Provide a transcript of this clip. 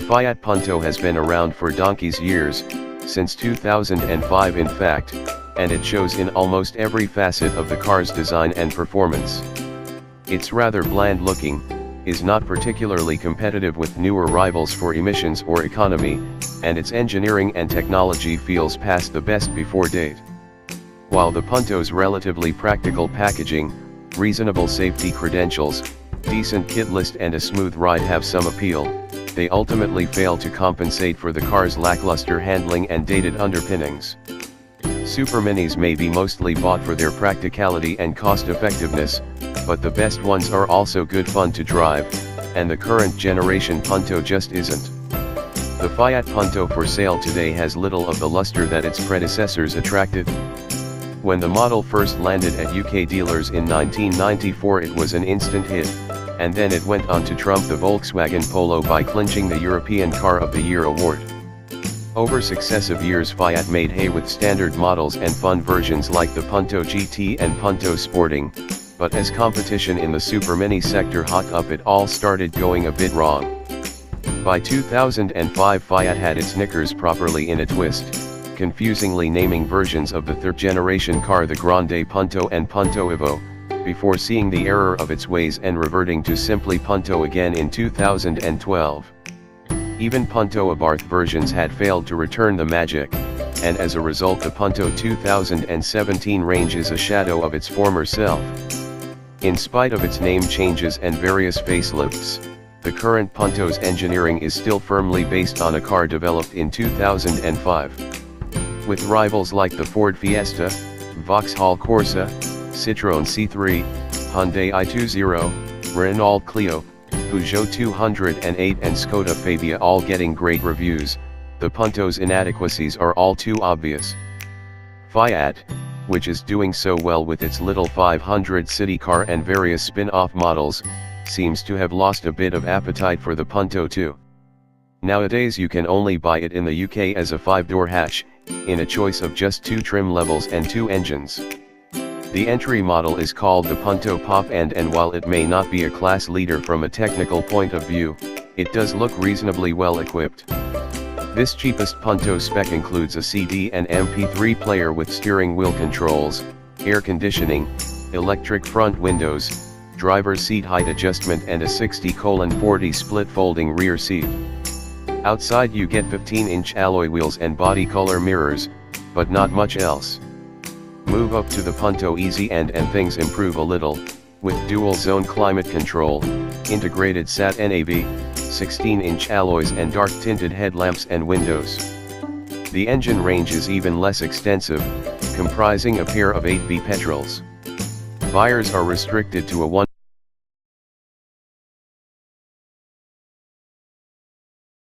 Fiat Punto has been around for donkey's years, since 2005 in fact, and it shows in almost every facet of the car's design and performance. It's rather bland looking, is not particularly competitive with newer rivals for emissions or economy, and its engineering and technology feels past the best before date. While the Punto's relatively practical packaging, reasonable safety credentials, decent kit list and a smooth ride have some appeal, they ultimately fail to compensate for the car's lackluster handling and dated underpinnings. Superminis may be mostly bought for their practicality and cost effectiveness, but the best ones are also good fun to drive, and the current generation Punto just isn't. The Fiat Punto for sale today has little of the luster that its predecessors attracted. When the model first landed at UK dealers in 1994 it was an instant hit, and then it went on to trump the Volkswagen Polo by clinching the European Car of the Year award. Over successive years Fiat made hay with standard models and fun versions like the Punto GT and Punto Sporting, but as competition in the Supermini sector hot up it all started going a bit wrong. By 2005 Fiat had its knickers properly in a twist, confusingly naming versions of the third-generation car the Grande Punto and Punto Evo, before seeing the error of its ways and reverting to simply Punto again in 2012. Even Punto Abarth versions had failed to return the magic, and as a result the Punto 2017 range is a shadow of its former self. In spite of its name changes and various facelifts, the current Punto's engineering is still firmly based on a car developed in 2005. With rivals like the Ford Fiesta, Vauxhall Corsa, Citroën C3, Hyundai i20, Renault Clio, Peugeot 208 and Skoda Fabia all getting great reviews, the Punto's inadequacies are all too obvious. Fiat, which is doing so well with its little 500 city car and various spin-off models, seems to have lost a bit of appetite for the Punto too. Nowadays you can only buy it in the UK as a 5-door hatch, in a choice of just 2 trim levels and 2 engines. The entry model is called the Punto Pop and while it may not be a class leader from a technical point of view, it does look reasonably well equipped. This cheapest Punto spec includes a CD and MP3 player with steering wheel controls, air conditioning, electric front windows, driver's seat height adjustment and a 60/40 split folding rear seat. Outside you get 15-inch alloy wheels and body color mirrors, but not much else. Move up to the Punto Easy and things improve a little, with dual zone climate control, integrated SAT NAV, 16-inch alloys and dark tinted headlamps and windows. The engine range is even less extensive, comprising a pair of 8V petrols. Buyers are restricted to a